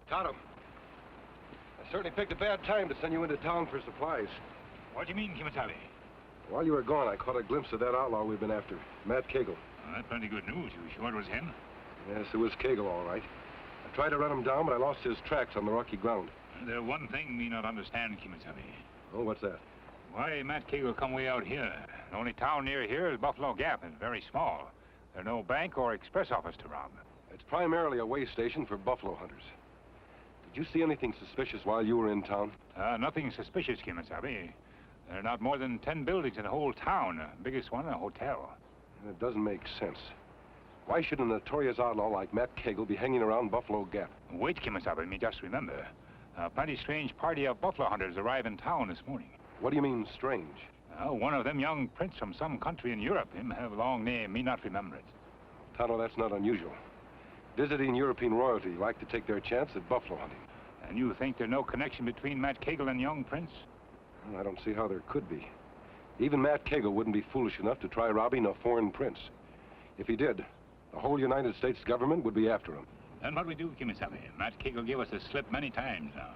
Tonto, I certainly picked a bad time to send you into town for supplies. What do you mean, Kemo Sabe? While you were gone, I caught a glimpse of that outlaw we've been after, Matt Cagle. That's plenty good news. You sure it was him? Yes, it was Cagle, all right. I tried to run him down, but I lost his tracks on the rocky ground. There's one thing me not understand, Kemo Sabe. Oh, what's that? Why Matt Cagle come way out here? The only town near here is Buffalo Gap, and very small. There's no bank or express office to rob. It's primarily a way station for buffalo hunters. Did you see anything suspicious while you were in town? Nothing suspicious, Kemo Sabe. There are not more than 10 buildings in the whole town. Biggest one, a hotel. It doesn't make sense. Why should a notorious outlaw like Matt Cagle be hanging around Buffalo Gap? Wait, Kemo Sabe, me just remember. A plenty strange party of buffalo hunters arrived in town this morning. What do you mean, strange? One of them young prince from some country in Europe. Him have a long name, me not remember it. Tonto, that's not unusual. Visiting European royalty like to take their chance at buffalo hunting. And you think there's no connection between Matt Cagle and young prince? Well, I don't see how there could be. Even Matt Cagle wouldn't be foolish enough to try robbing a foreign prince. If he did, the whole United States government would be after him. Then what we do, Kemo Sabe? Matt Cagle gave us a slip many times now.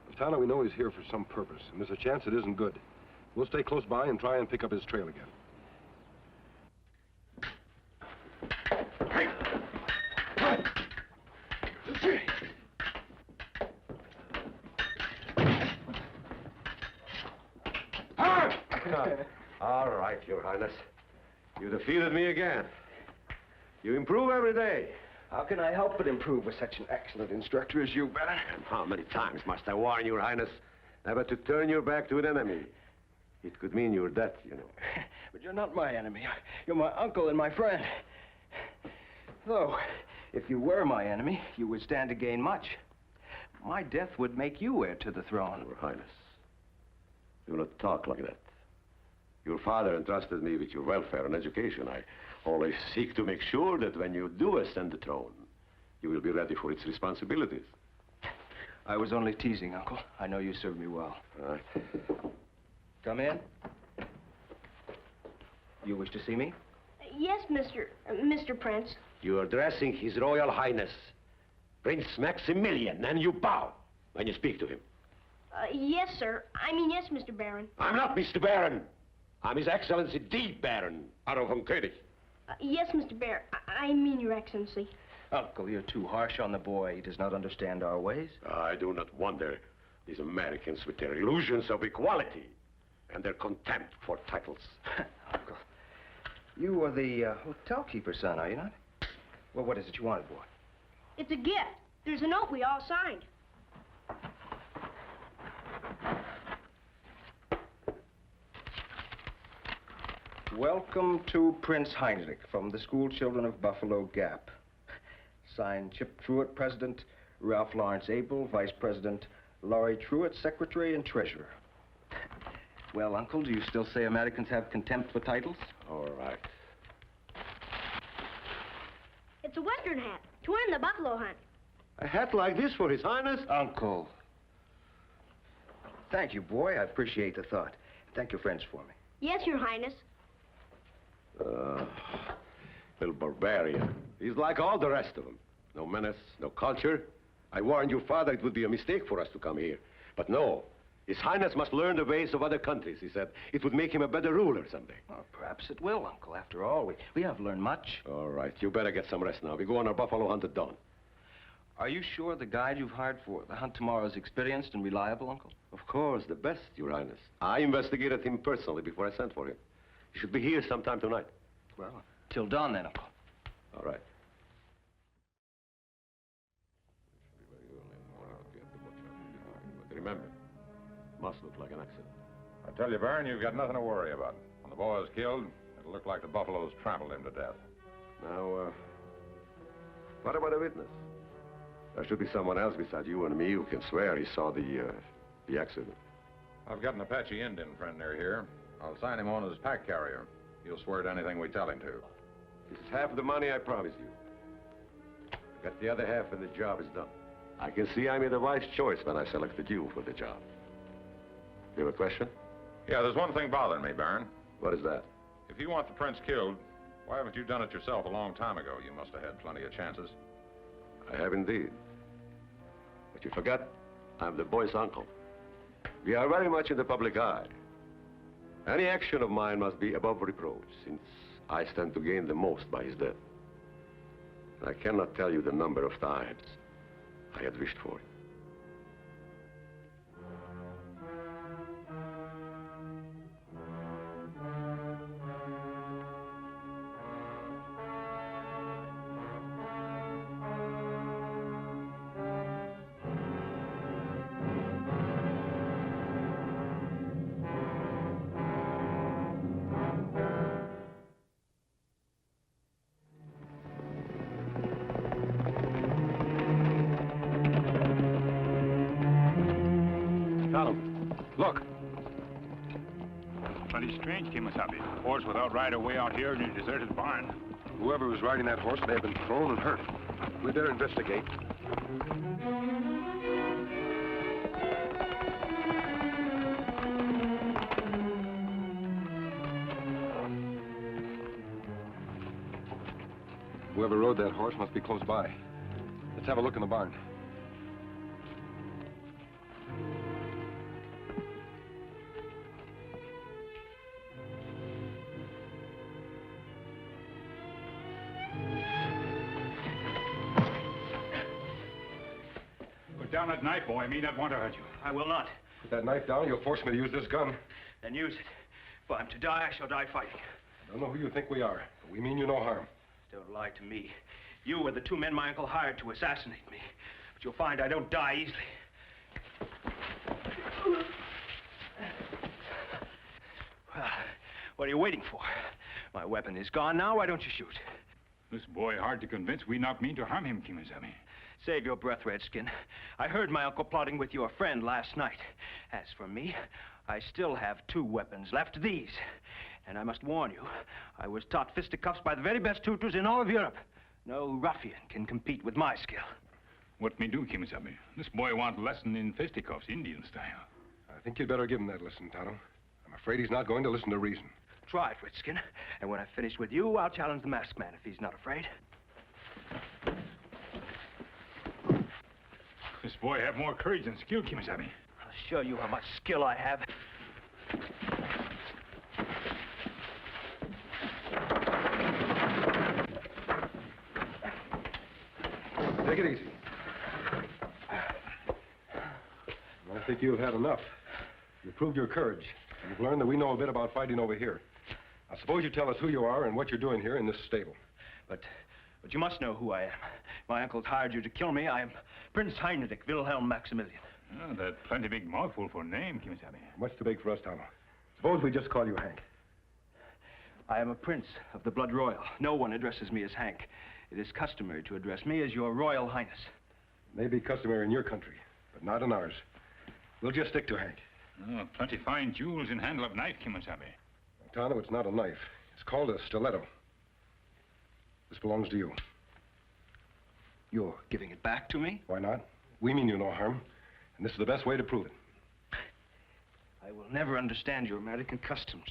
Well, Tonto, we know he's here for some purpose, and there's a chance it isn't good. We'll stay close by and try and pick up his trail again. All right, Your Highness. You defeated me again. You improve every day. How can I help but improve with such an excellent instructor as you, Baron? And how many times must I warn Your Highness never to turn your back to an enemy? It could mean your death, you know. But you're not my enemy. You're my uncle and my friend. Though, if you were my enemy, you would stand to gain much. My death would make you heir to the throne. Your Highness, do not talk like that. Your father entrusted me with your welfare and education. I always seek to make sure that when you do ascend the throne, you will be ready for its responsibilities. I was only teasing, Uncle. I know you served me well. All right. Come in. You wish to see me? Yes, Mr. Prince. You are addressing His Royal Highness, Prince Maximilian, and you bow when you speak to him. Yes, sir. I mean, yes, Mr. Baron. I'm not Mr. Baron. I'm His Excellency the Baron, Otto von König. Yes, Mr. Baron. I mean, Your Excellency. Uncle, you're too harsh on the boy. He does not understand our ways. I do not wonder. These Americans with their illusions of equality and their contempt for titles. Uncle, you are the hotel keeper's son, are you not? Well, what is it you wanted, boy? It's a gift. There's a note we all signed. Welcome to Prince Heinrich from the school children of Buffalo Gap. Signed, Chip Truitt, President, Ralph Lawrence Abel, Vice President, Laurie Truitt, Secretary and Treasurer. Well, Uncle, do you still say Americans have contempt for titles? All right. It's a Western hat to win the buffalo hunt. A hat like this for His Highness? Uncle. Thank you, boy. I appreciate the thought. Thank your friends for me. Yes, Your Highness. Little barbarian. He's like all the rest of them. No menace, no culture. I warned your father it would be a mistake for us to come here. But no. His Highness must learn the ways of other countries, he said. It would make him a better ruler someday. Well, perhaps it will, Uncle. After all, we have learned much. All right. You better get some rest now. We go on our buffalo hunt at dawn. Are you sure the guide you've hired for the hunt tomorrow is experienced and reliable, Uncle? Of course, the best, Your Highness. I investigated him personally before I sent for him. He should be here sometime tonight. Well, till dawn then, Uncle. All right. But remember, must look like an accident. I tell you, Baron, you've got nothing to worry about. When the boy is killed, it'll look like the buffaloes trampled him to death. Now, what about a witness? There should be someone else besides you and me who can swear he saw the accident. I've got an Apache Indian friend near here. I'll sign him on as pack carrier. He'll swear to anything we tell him to. This is half the money I promised you. I got the other half and the job is done. I can see I made a wise choice when I selected you for the job. You have a question? Yeah, there's one thing bothering me, Baron. What is that? If you want the prince killed, why haven't you done it yourself a long time ago? You must have had plenty of chances. I have indeed. But you forget, I'm the boy's uncle. We are very much in the public eye. Any action of mine must be above reproach, since I stand to gain the most by his death. I cannot tell you the number of times I had wished for it. Look. Plenty strange, Kemo Sabe. Horse without rider way out here in a deserted barn. Whoever was riding that horse may have been thrown and hurt. We better investigate. Whoever rode that horse must be close by. Let's have a look in the barn. Put down that knife, boy. Me not want to hurt you. I will not. Put that knife down, you'll force me to use this gun. Then use it. If I'm to die, I shall die fighting. I don't know who you think we are, but we mean you no harm. Don't lie to me. You were the two men my uncle hired to assassinate me. But you'll find I don't die easily. Well, what are you waiting for? My weapon is gone now. Why don't you shoot? This boy hard to convince. We not mean to harm him, Kemo Sabe. Save your breath, Redskin. I heard my uncle plotting with your friend last night. As for me, I still have two weapons left, these. And I must warn you, I was taught fisticuffs by the very best tutors in all of Europe. No ruffian can compete with my skill. What me do, Kemo Sabe? This boy want lesson in fisticuffs, Indian style. I think you'd better give him that lesson, Tonto. I'm afraid he's not going to listen to reason. Try it, Redskin. And when I've finished with you, I'll challenge the masked man if he's not afraid. This boy have more courage than skill, Kemo Sabe. I'll show you how much skill I have. Take it easy. I think you've had enough. You've proved your courage. You've learned that we know a bit about fighting over here. I suppose you tell us who you are and what you're doing here in this stable. But you must know who I am. My uncle's hired you to kill me. I am Prince Heinrich Wilhelm Maximilian. Oh, that plenty big mouthful for a name, Kemo Sabe. Much too big for us, Tonto. Suppose we just call you Hank. I am a prince of the blood royal. No one addresses me as Hank. It is customary to address me as your royal highness. May be customary in your country, but not in ours. We'll just stick to Hank. Oh, plenty fine jewels in handle of knife, Kemo Sabe. Tonto, it's not a knife. It's called a stiletto. This belongs to you. You're giving it back to me? Why not? We mean you no harm, and this is the best way to prove it. I will never understand your American customs.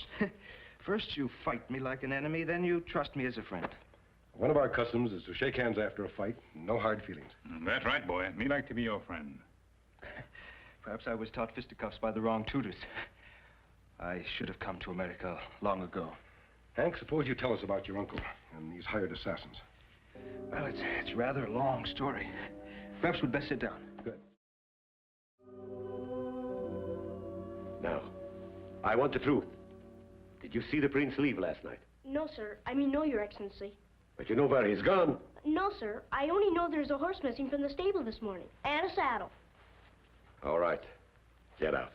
First you fight me like an enemy, then you trust me as a friend. One of our customs is to shake hands after a fight, no hard feelings. That's right, boy. Me like to be your friend. Perhaps I was taught fisticuffs by the wrong tutors. I should have come to America long ago. Hank, suppose you tell us about your uncle and these hired assassins. Well, it's rather a long story. Perhaps we'd best sit down. Good. Now, I want the truth. Did you see the prince leave last night? No, sir. I mean, no, Your Excellency. But you know where he's gone. No, sir. I only know there's a horse missing from the stable this morning. And a saddle. All right. Get out.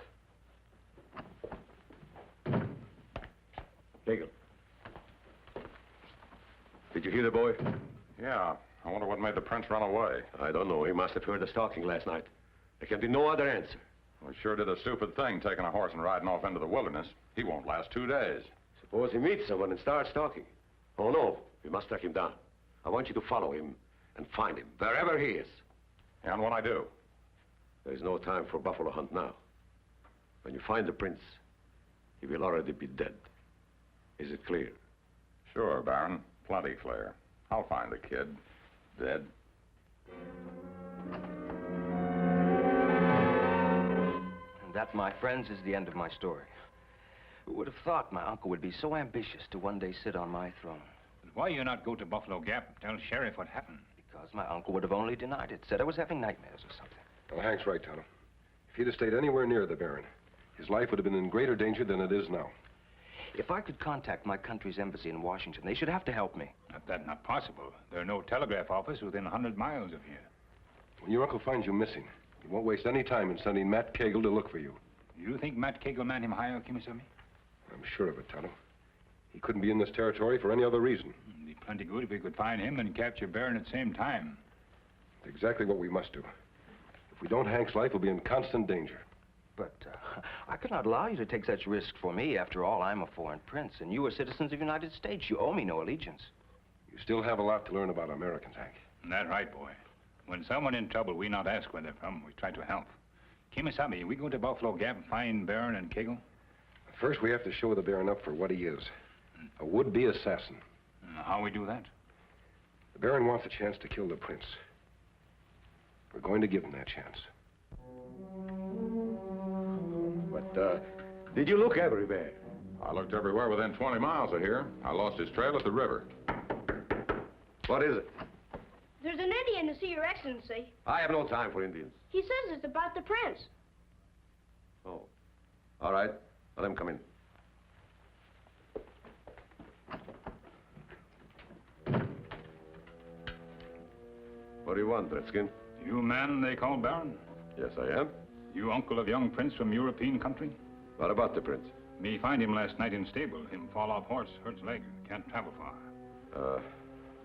Hegel. Did you hear the boy? Yeah. I wonder what made the prince run away. I don't know. He must have heard us talking last night. There can be no other answer. We sure did a stupid thing, taking a horse and riding off into the wilderness. He won't last 2 days. Suppose he meets someone and starts talking. Oh, no. We must track him down. I want you to follow him and find him, wherever he is. And when I do? There's no time for buffalo hunt now. When you find the prince, he will already be dead. Is it clear? Sure, Baron. Plenty clear. I'll find the kid. Dead. that, my friends, is the end of my story. Who would have thought my uncle would be so ambitious to one day sit on my throne? But why you not go to Buffalo Gap and tell Sheriff what happened? Because my uncle would have only denied it, said I was having nightmares or something. Well, Hank's right, Tonto. If he'd have stayed anywhere near the Baron, his life would have been in greater danger than it is now. If I could contact my country's embassy in Washington, they should have to help me. Not possible. There's no telegraph office within 100 miles of here. When your uncle finds you missing, he won't waste any time in sending Matt Cagle to look for you. You think Matt Cagle meant him higher, Kemo Sabe? I'm sure of it, Tonto. He couldn't be in this territory for any other reason. It'd be plenty good if we could find him and capture Baron at the same time. It's exactly what we must do. If we don't, Hank's life will be in constant danger. But I could not allow you to take such risks for me. After all, I'm a foreign prince, and you are citizens of the United States. You owe me no allegiance. You still have a lot to learn about Americans, Hank. That's right, boy. When someone in trouble, we not ask where they're from. We try to help. Kemo Sabe, we go to Buffalo Gap and find Baron and Cagle? First, we have to show the Baron up for what he is. A would-be assassin. How we do that? The Baron wants a chance to kill the prince. We're going to give him that chance. But, did you look everywhere? I looked everywhere within 20 miles of here. I lost his trail at the river. What is it? There's an Indian to see Your Excellency. I have no time for Indians. He says it's about the prince. Oh. All right. Let him come in. What do you want, Redskin? You man they call Baron? Yes, I am. You uncle of young prince from European country? What about the prince? Me find him last night in stable. Him fall off horse, hurts leg. Can't travel far.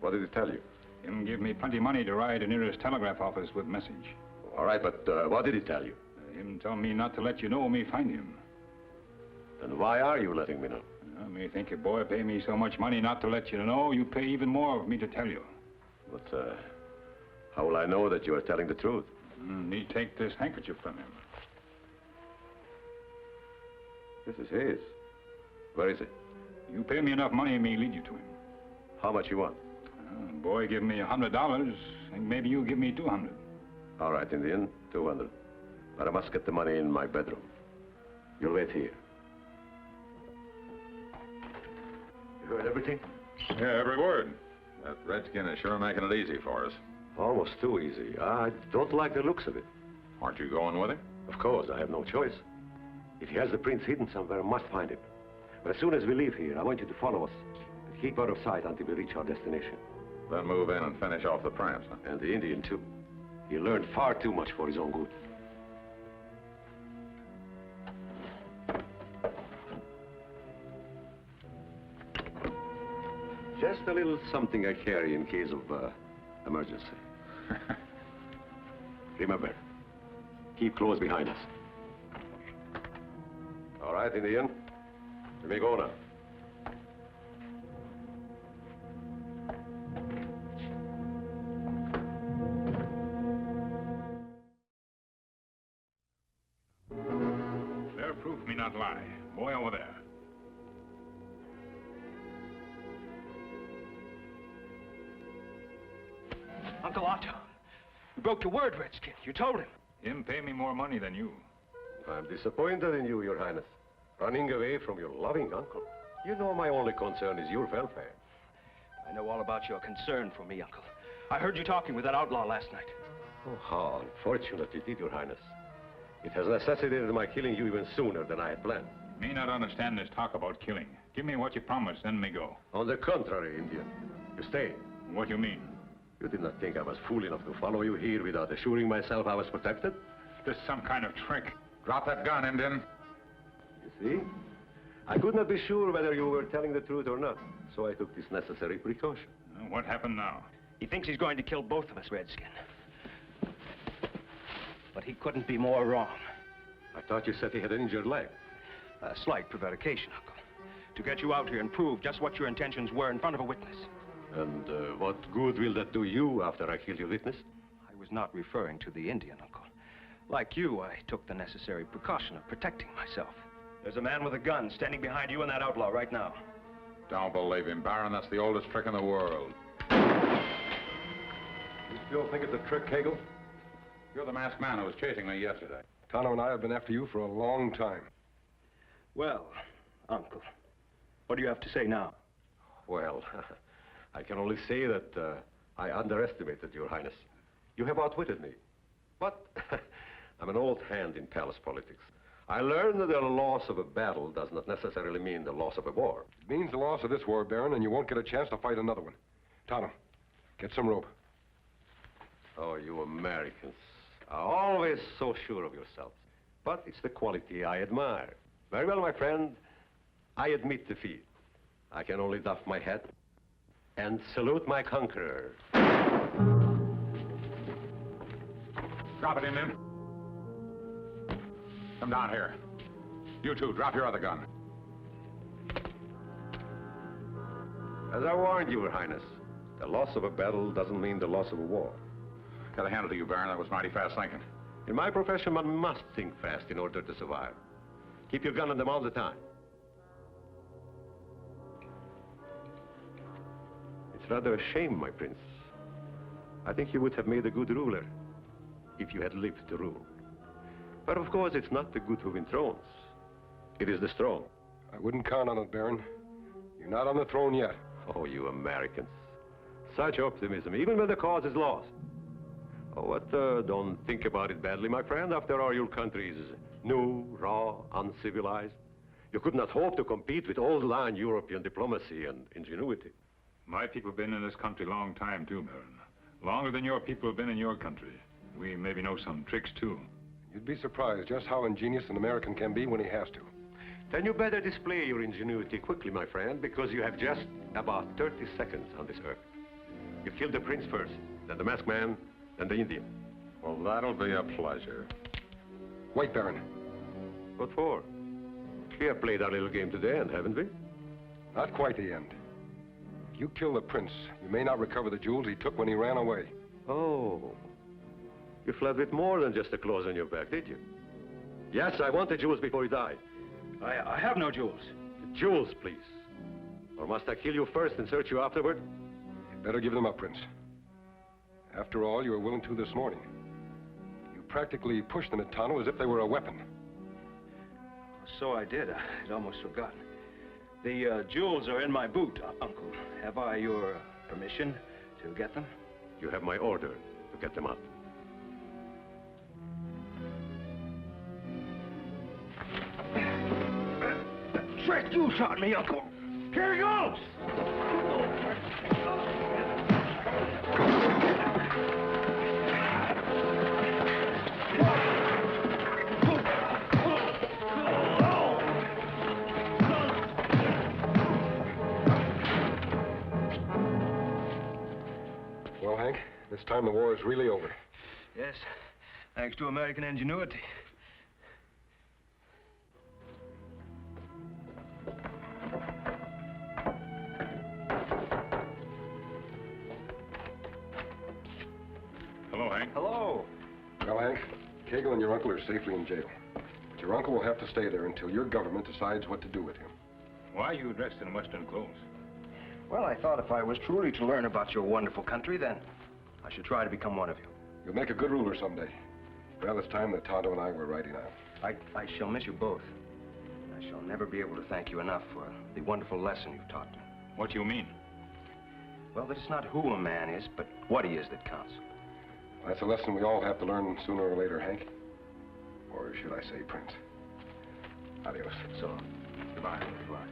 What did he tell you? Him give me plenty money to ride to nearest telegraph office with message. All right, but what did he tell you? Him tell me not to let you know me find him. Then why are you letting me know? Me think a boy pay me so much money not to let you know, you pay even more of me to tell you. But, how will I know that you are telling the truth? Me take this handkerchief from him. This is his. Where is it? You pay me enough money and me lead you to him. How much you want? Boy give me $100, and maybe you give me 200. All right, Indian, 200. But I must get the money in my bedroom. You'll wait here. You heard everything? Yeah, every word. That redskin is sure making it easy for us. Almost too easy. I don't like the looks of it. Aren't you going with him? Of course, I have no choice. If he has the prince hidden somewhere, I must find him. But as soon as we leave here, I want you to follow us. But keep out of sight until we reach our destination. Then move in and finish off the prince, huh? And the Indian, too. He learned far too much for his own good. Just a little something I carry in case of emergency. Remember, keep close behind us. All right, Indian. Let me go now. Their proof me not lie. Boy over there. Uncle Otto, you broke your word, Redskin. You told him. Him pay me more money than you. I'm disappointed in you, Your Highness. Running away from your loving uncle. You know my only concern is your welfare. I know all about your concern for me, Uncle. I heard you talking with that outlaw last night. Oh, how unfortunate you did, Your Highness. It has necessitated my killing you even sooner than I had planned. Me not understand this talk about killing. Give me what you promised, then me go. On the contrary, Indian. You stay. What you mean? You did not think I was fool enough to follow you here without assuring myself I was protected? This some kind of trick. Drop that gun, Indian. You see? I could not be sure whether you were telling the truth or not, so I took this necessary precaution. What happened now? He thinks he's going to kill both of us, Redskin. But he couldn't be more wrong. I thought you said he had an injured leg. A slight prevarication, Uncle. To get you out here and prove just what your intentions were in front of a witness. And what good will that do you after I kill your witness? I was not referring to the Indian, Uncle. Like you, I took the necessary precaution of protecting myself. There's a man with a gun standing behind you and that outlaw right now. Don't believe him, Baron. That's the oldest trick in the world. You still think it's a trick, Cagle? You're the masked man who was chasing me yesterday. Tonto and I have been after you for a long time. Well, Uncle, what do you have to say now? Well, I can only say that I underestimated Your Highness. You have outwitted me. But I'm an old hand in palace politics. I learned that the loss of a battle does not necessarily mean the loss of a war. It means the loss of this war, Baron, and you won't get a chance to fight another one. Tonto, get some rope. Oh, you Americans are always so sure of yourselves. But it's the quality I admire. Very well, my friend. I admit defeat. I can only doff my hat and salute my conqueror. Drop it, Indian. Come down here. You two, drop your other gun. As I warned you, Your Highness, the loss of a battle doesn't mean the loss of a war. Gotta hand it to you, Baron. That was mighty fast thinking. In my profession, one must think fast in order to survive. Keep your gun on them all the time. It's rather a shame, my prince. I think you would have made a good ruler if you had lived to rule. But of course, it's not the good who win thrones. It is the strong. I wouldn't count on it, Baron. You're not on the throne yet. Oh, you Americans. Such optimism, even when the cause is lost. Oh, but don't think about it badly, my friend. After all, your country is new, raw, uncivilized. You could not hope to compete with old-line European diplomacy and ingenuity. My people have been in this country a long time, too, Baron. Longer than your people have been in your country. We maybe know some tricks, too. You'd be surprised just how ingenious an American can be when he has to. Then you better display your ingenuity quickly, my friend, because you have just about 30 seconds on this earth. You kill the prince first, then the masked man, then the Indian. Well, that'll be a pleasure. Wait, Baron. What for? We have played our little game to the end, haven't we? Not quite the end. If you kill the prince, you may not recover the jewels he took when he ran away. Oh. You fled with more than just the clothes on your back, did you? Yes, I want the jewels before he died. I have no jewels. The jewels, please. Or must I kill you first and search you afterward? You'd better give them up, Prince. After all, you were willing to this morning. You practically pushed them at Tonto as if they were a weapon. So I did. I'd almost forgotten. The jewels are in my boot, Uncle. Have I your permission to get them? You have my order to get them out. Trick, you shot me, Uncle. Here he goes! Well, Hank, this time the war is really over. Yes, thanks to American ingenuity. Hello, Hank. Hello. Well, Hank, Kegel and your uncle are safely in jail. But your uncle will have to stay there until your government decides what to do with him. Why are you dressed in Western clothes? Well, I thought if I was truly to learn about your wonderful country, then I should try to become one of you. You'll make a good ruler someday. Well, it's time that Tonto and I were riding out. I shall miss you both. I shall never be able to thank you enough for the wonderful lesson you've taught me. What do you mean? Well, that it's not who a man is, but what he is that counts. That's a lesson we all have to learn sooner or later, Hank. Or should I say, Prince. Adios. So long. Goodbye. Goodbye.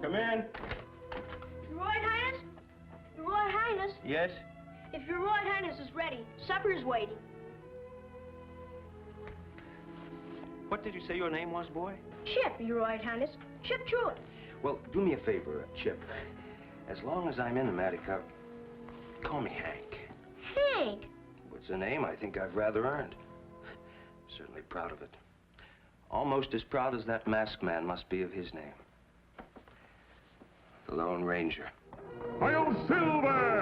Come in. Your Royal Highness? Your Royal Highness? Yes? If your Royal Highness is ready, supper's waiting. What did you say your name was, boy? Chip, your Royal Highness. Chip Truitt. Well, do me a favor, Chip. As long as I'm in America, call me Hank. Hank? It's a name I think I've rather earned. Certainly proud of it. Almost as proud as that masked man must be of his name. The Lone Ranger. I am Silver!